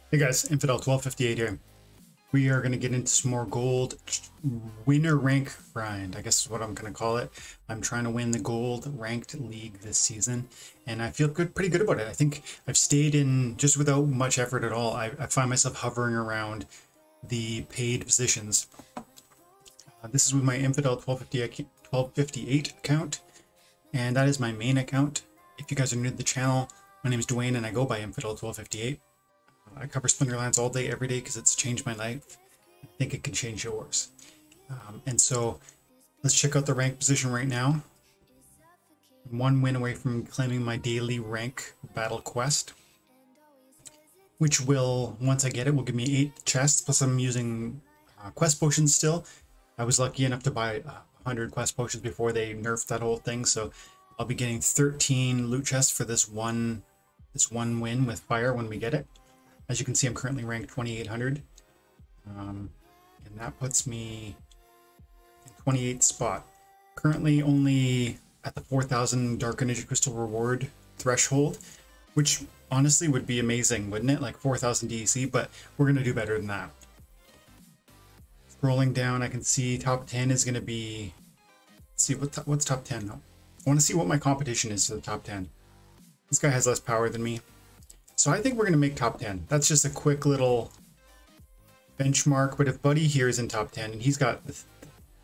Hey guys, Infidel 1258 here. We are going to get into some more gold winner rank grind, I guess is what I'm going to call it. I'm trying to win the gold ranked league this season, and I feel pretty good about it. I think I've stayed in just without much effort at all. I find myself hovering around the paid positions. This is with my Infidel 1258 account, and that is my main account. If you guys are new to the channel, my name is Dwayne and I go by Infidel 1258. I cover Splinterlands all day, every day, because it's changed my life. I think it can change yours. And so let's check out the rank position right now. I'm 1 win away from claiming my daily rank battle quest, which will, once I get it, will give me 8 chests, plus I'm using quest potions still. I was lucky enough to buy 100 quest potions before they nerfed that whole thing, so I'll be getting 13 loot chests for this one win with fire when we get it. As you can see, I'm currently ranked 2800, and that puts me in 28th spot. Currently only at the 4,000 Dark Energy Crystal reward threshold, which honestly would be amazing, wouldn't it? Like 4,000 DEC, but we're going to do better than that. Scrolling down, I can see top 10 is going to be... Let's see, what's top 10? I want to see what my competition is for the top 10. This guy has less power than me. So I think we're going to make top 10. That's just a quick little benchmark. But if Buddy here is in top 10, and he's got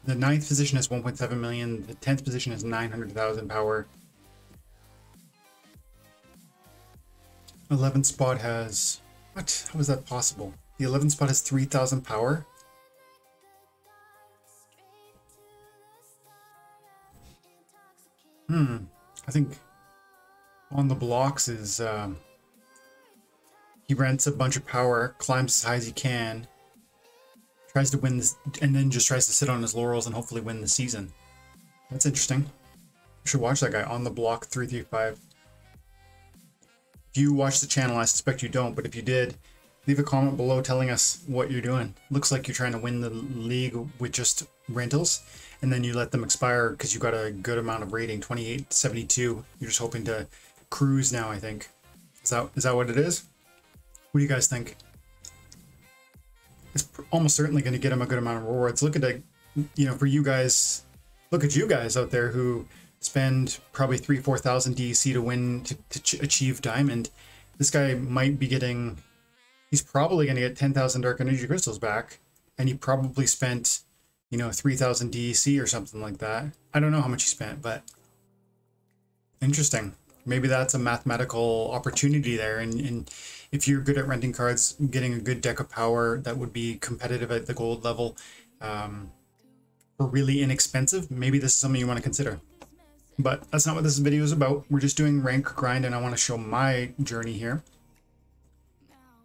the 9th position has 1.7 million, the 10th position has 900,000 power. 11th spot has... What? How is that possible? The 11th spot has 3,000 power? I think on the blocks is... He rents a bunch of power, climbs as high as he can, tries to win this, and then just tries to sit on his laurels and hopefully win the season. That's interesting. You should watch that guy, On the Block 335. If you watch the channel, I suspect you don't, but if you did, leave a comment below telling us what you're doing. Looks like you're trying to win the league with just rentals, and then you let them expire because you got a good amount of rating, 2872. You're just hoping to cruise now, I think. Is that what it is? What do you guys think? It's almost certainly going to get him a good amount of rewards. Look at it, for you guys, look at you guys out there who spend probably 3,000-4,000 DEC to win, to achieve diamond. This guy might be getting, he's probably going to get 10,000 Dark Energy Crystals back, and he probably spent, 3,000 DEC or something like that. I don't know how much he spent, but interesting. Maybe that's a mathematical opportunity there, and if you're good at renting cards, getting a good deck of power that would be competitive at the gold level for really inexpensive, maybe this is something you want to consider. But that's not what this video is about. We're just doing rank grind, and I want to show my journey here.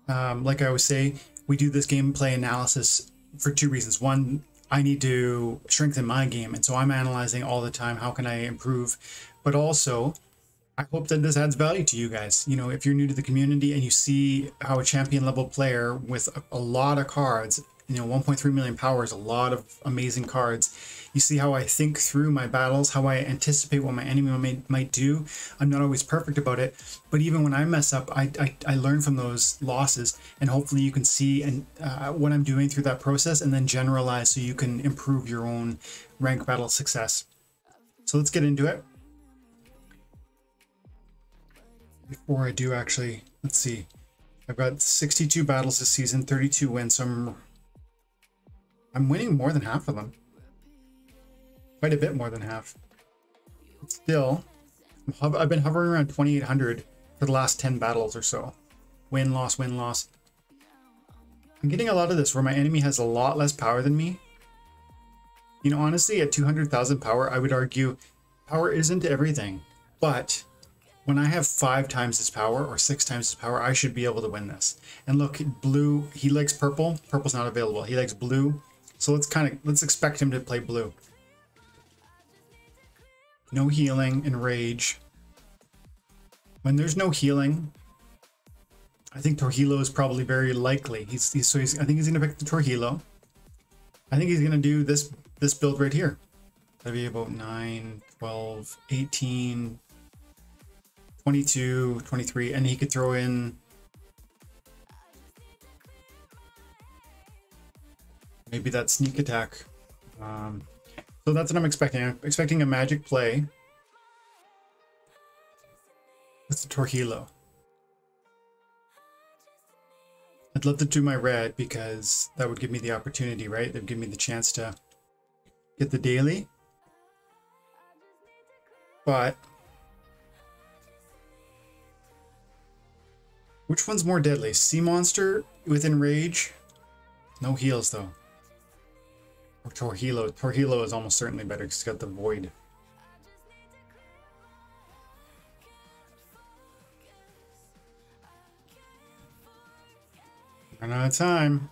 Like I always say, we do this gameplay analysis for 2 reasons. One, I need to strengthen my game, and so I'm analyzing all the time, how can I improve? But also, I hope that this adds value to you guys. If you're new to the community and you see how a champion level player with a lot of cards, 1.3 million power is a lot of amazing cards. You see how I think through my battles, how I anticipate what my enemy might do. I'm not always perfect about it, but even when I mess up, I learn from those losses, and hopefully you can see what I'm doing through that process and then generalize so you can improve your own rank battle success. So let's get into it. Before I do, actually, let's see. I've got 62 battles this season, 32 wins, so I'm winning more than half of them. Quite a bit more than half. But still, I've been hovering around 2,800 for the last 10 battles or so. Win, loss, win, loss. I'm getting a lot of this where my enemy has a lot less power than me. Honestly, at 200,000 power, I would argue power isn't everything, but when I have 5 times his power or 6 times his power, I should be able to win this. And look, blue, he likes purple. Purple's not available. He likes blue. So let's expect him to play blue. No healing and rage. When there's no healing, I think Torhilo is probably very likely. I think he's gonna pick the Torhilo. I think he's gonna do this build right here. That'd be about 9, 12, 18. 22, 23, and he could throw in Maybe that sneak attack. So that's what I'm expecting. I'm expecting a magic play. It's a Torhilo. I'd love to do my red because that would give me the opportunity, right? That would give me the chance to get the daily. But which one's more deadly? Sea Monster with Enrage? No heals though. Or Torhilo. Torhilo is almost certainly better because it's got the Void. Run out of time.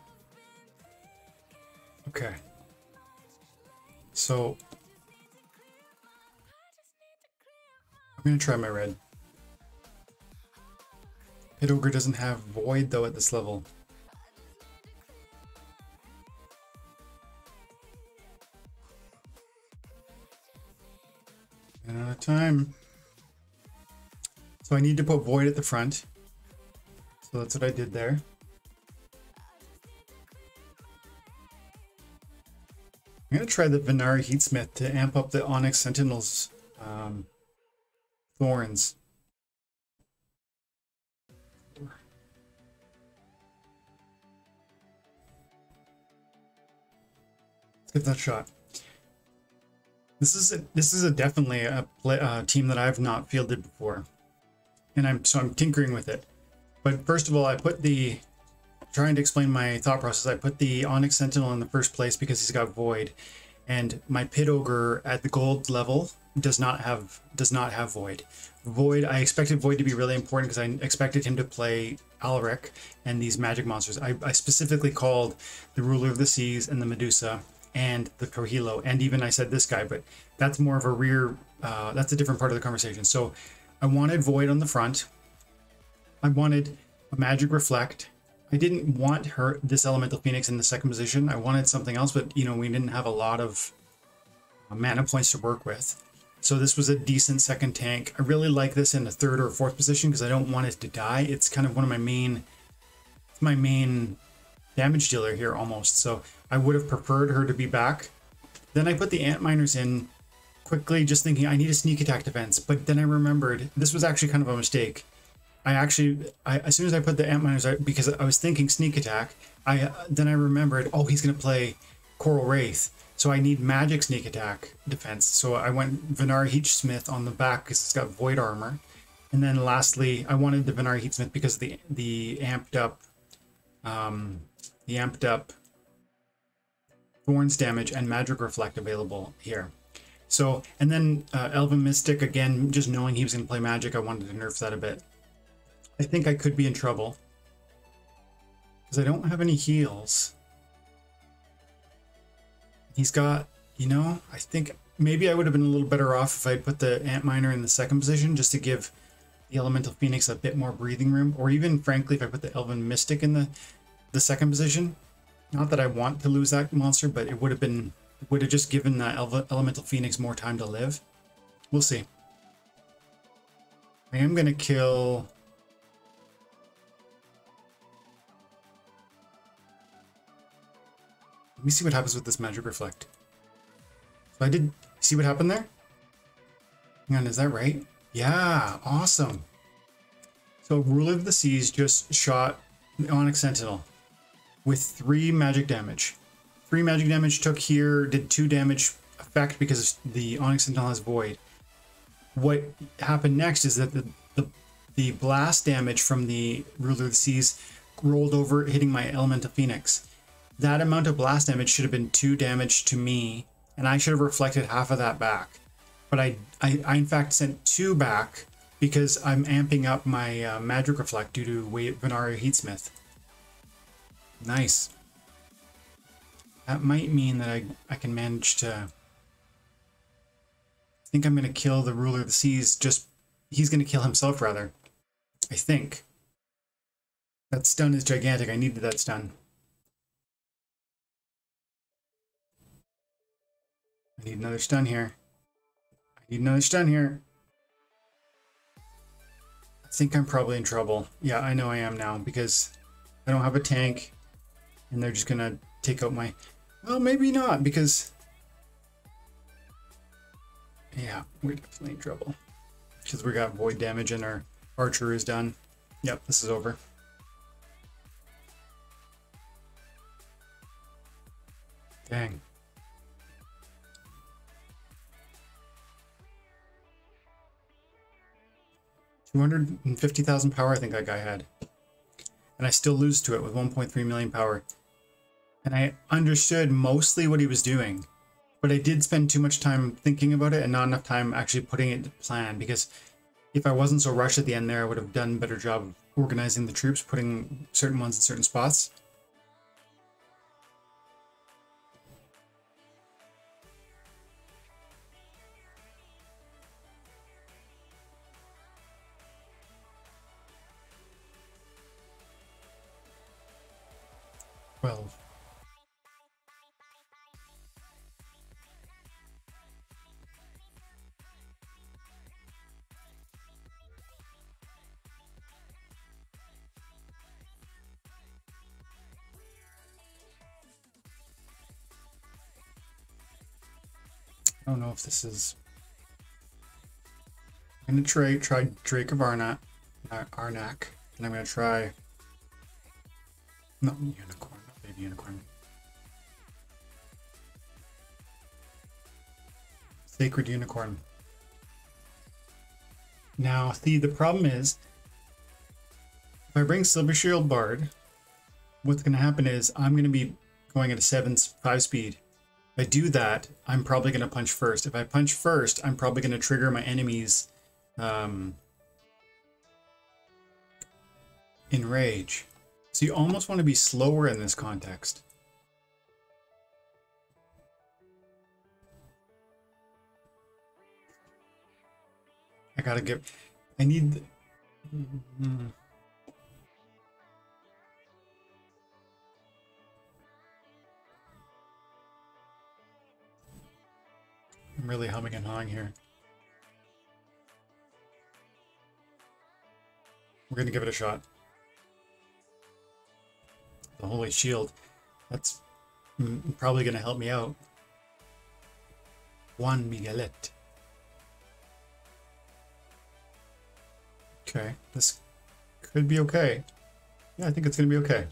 Okay. So I'm gonna try my red. Pit Ogre doesn't have Void though at this level. Run out of time. So I need to put Void at the front. So that's what I did there. I'm going to try the Venari Heatsmith to amp up the Onyx Sentinel's thorns. Let's give that a shot. This is definitely a team that I've not fielded before, and I'm tinkering with it. But first of all, I put the trying to explain my thought process. I put the Onyx Sentinel in the first place because he's got Void, and my Pit Ogre at the gold level does not have Void. I expected Void to be really important because I expected him to play Alaric and these magic monsters. I specifically called the Ruler of the Seas and the Medusa and the Torhilo, and even I said this guy, but that's more of a rear. That's a different part of the conversation. So I wanted Void on the front. I wanted a Magic Reflect. I didn't want this Elemental Phoenix in the second position. I wanted something else, but you know, we didn't have a lot of mana points to work with. So this was a decent second tank. I really like this in the third or fourth position because I don't want it to die. It's kind of one of my main damage dealer here almost. So I would have preferred her to be back. Then I put the Ant Miners in quickly, just thinking I need a sneak attack defense. But then I remembered this was actually kind of a mistake. As soon as I put the Ant Miners out, because I was thinking sneak attack, then I remembered, oh, he's going to play Coral Wraith. So I need magic sneak attack defense. So I went Venari Heatsmith on the back because it's got Void armor. And then lastly, I wanted the Venari Heatsmith because of the amped up Thorns damage and Magic Reflect available here. So, and then Elven Mystic, again, just knowing he was going to play magic, I wanted to nerf that a bit. I think I could be in trouble because I don't have any heals. He's got, you know, I think maybe I would have been a little better off if I put the Ant Miner in the second position just to give the Elemental Phoenix a bit more breathing room, or even frankly if I put the Elven Mystic in the second position. Not that I want to lose that monster, but it would have just given the Elemental Phoenix more time to live. We'll see. I am going to kill... Let me see what happens with this Magic Reflect. So I did see what happened there? Hang on, is that right? Yeah, awesome. So Ruler of the Seas just shot the Onyx Sentinel with 3 magic damage. 3 magic damage took here, did 2 damage effect because the Onyx Sentinel has Void. What happened next is that the blast damage from the Ruler of the Seas rolled over, hitting my Elemental Phoenix. That amount of blast damage should have been 2 damage to me, and I should have reflected half of that back. But I in fact sent 2 back because I'm amping up my Magic Reflect due to Venari Heatsmith. Nice. That might mean that I can manage to... I think I'm going to kill the Ruler of the Seas. He's going to kill himself, rather. I think. That stun is gigantic. I needed that stun. I need another stun here. I need another stun here. I think I'm probably in trouble. Yeah, I know I am now because I don't have a tank and they're just gonna take out my... Well, maybe not, because yeah, we're definitely in trouble. Because we got void damage and our archer is done. Yep, this is over. Dang. 250,000 power, I think that guy had. And I still lose to it with 1.3 million power. And I understood mostly what he was doing, but I did spend too much time thinking about it and not enough time actually putting it to plan, because if I wasn't so rushed at the end there, I would have done a better job of organizing the troops, putting certain ones in certain spots. Well, I don't know if this is... I'm going to try Drake of Arnak, and I'm going to try... Not Unicorn, not Baby Unicorn. Sacred Unicorn. Now, see, the problem is, if I bring Silver Shield Bard, what's going to happen is I'm going to be going at a 5 speed. If I do that, I'm probably going to punch first. If I punch first, I'm probably going to trigger my enemies enrage. So you almost want to be slower in this context. I gotta get... I need... I'm really humming and hawing here. We're gonna give it a shot. The Holy Shield. That's probably gonna help me out. Juan Miguelet. Okay, this could be okay. Yeah, I think it's gonna be okay.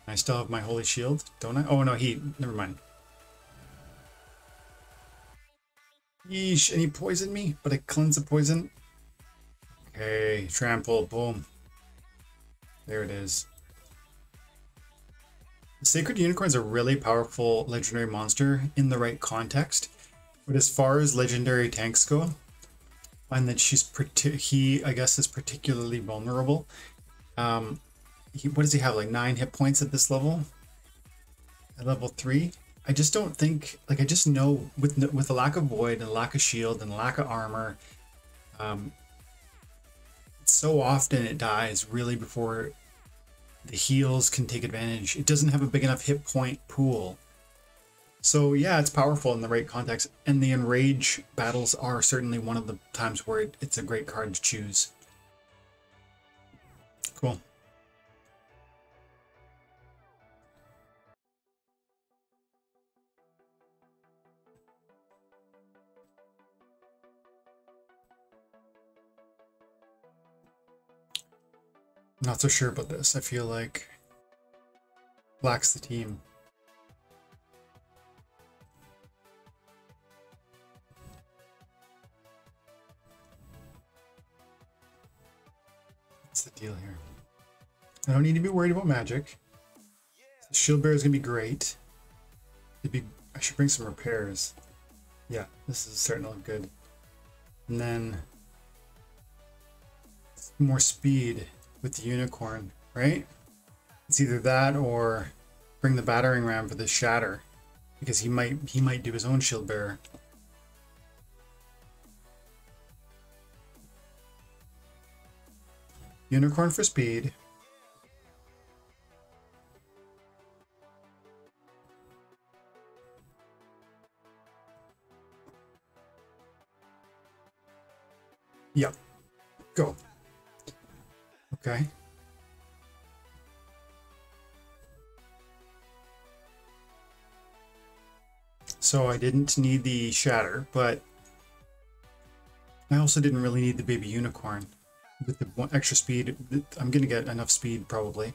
I still have my Holy Shield, don't I? Oh no, never mind. Yeesh, and he poisoned me, but I cleanse the poison. Okay, trample, boom. There it is. The Sacred Unicorn is a really powerful legendary monster in the right context, but as far as legendary tanks go, I find that he, I guess, is particularly vulnerable. What does he have, like 9 hit points at this level? At level 3? I just don't think, like, I just know with the lack of void and lack of shield and lack of armor, so often it dies really before the heals can take advantage. It doesn't have a big enough hit point pool. So yeah, it's powerful in the right context, and the enrage battles are certainly one of the times where it's a great card to choose. Cool. Not so sure about this. I feel like Black's the team. What's the deal here? I don't need to be worried about magic. The shield bearer is gonna be great. I should bring some repairs. Yeah, this is starting to look good. And then more speed with the unicorn, right? It's either that or bring the battering ram for the shatter, because he might do his own shield bearer. Unicorn for speed. Yep. Go. Okay. So I didn't need the shatter, but I also didn't really need the baby unicorn. With the one extra speed, I'm gonna get enough speed probably.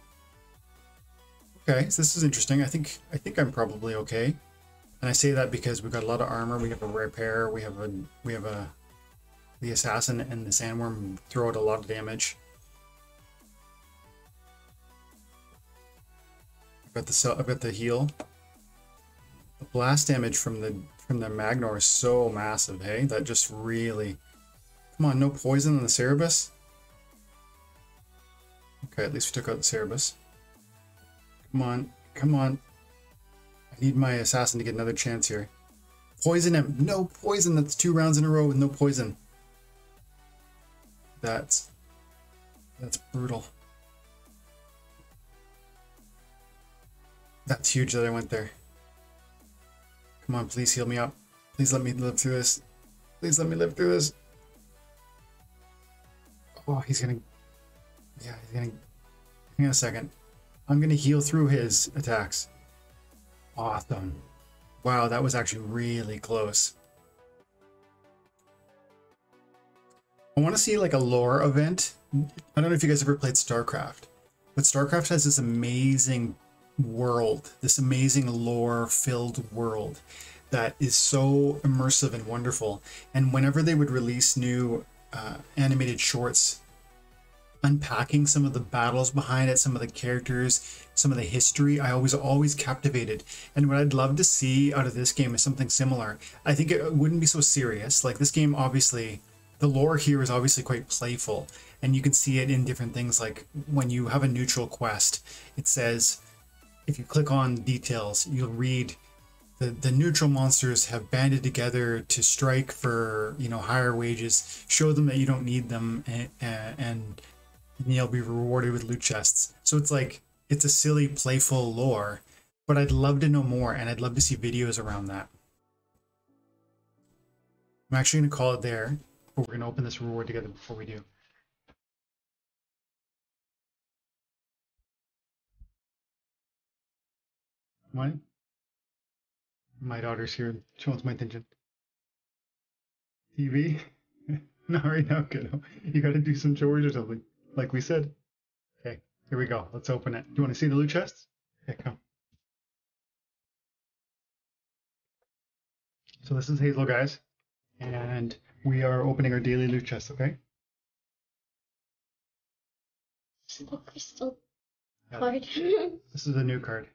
Okay, so this is interesting. I think I'm probably okay. And I say that because we've got a lot of armor, we have a repair, we have the assassin and the sandworm throw out a lot of damage. I've got the heal. The blast damage from the Magnor is so massive, hey? That just really... Come on, no poison on the Cerebus? Okay, at least we took out the Cerebus. Come on, come on. I need my assassin to get another chance here. Poison him! No poison! That's 2 rounds in a row with no poison. That's brutal. That's huge that I went there. Come on, please heal me up. Please let me live through this. Please let me live through this. Oh, he's gonna... Yeah, he's gonna... Hang on a second. I'm gonna heal through his attacks. Awesome. Wow, that was actually really close. I want to see like a lore event. I don't know if you guys ever played StarCraft, but StarCraft has this amazing world, this amazing lore-filled world that is so immersive and wonderful. And whenever they would release new animated shorts unpacking some of the battles behind it, some of the characters, some of the history, I was always captivated. And what I'd love to see out of this game is something similar. I think it wouldn't be so serious. Like this game, obviously, the lore here is obviously quite playful, and you can see it in different things. Like when you have a neutral quest, it says, if you click on details, you'll read the neutral monsters have banded together to strike for, you know, higher wages, show them that you don't need them, and you'll be rewarded with loot chests. So it's like, it's a silly, playful lore, but I'd love to know more, and I'd love to see videos around that. I'm actually going to call it there, but we're going to open this reward together before we do. What? My daughter's here. She wants my attention. TV? Not right now, kiddo. You gotta do some chores or something, like we said. Okay, here we go. Let's open it. Do you want to see the loot chests? Okay, come. So this is Hazel, guys, and we are opening our daily loot chest, okay? Oh, crystal card. This is a new card.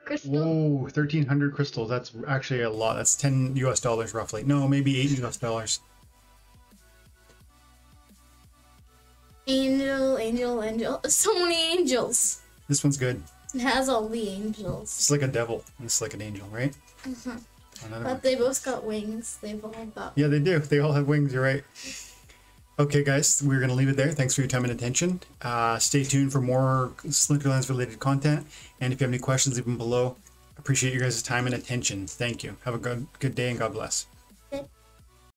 Crystal. Whoa, 1,300 crystals. That's actually a lot. That's $10 US roughly. No, maybe $8 US. Angel. So many angels. This one's good. It has all the angels. It's like a devil. It's like an angel, right? Uh-huh. Another But one. they both got wings. They've all got... Yeah, they do. They all have wings, you're right. Okay, guys, we're going to leave it there. Thanks for your time and attention. Stay tuned for more Splinterlands related content. And if you have any questions, leave them below. Appreciate you guys' time and attention. Thank you. Have a good day and God bless.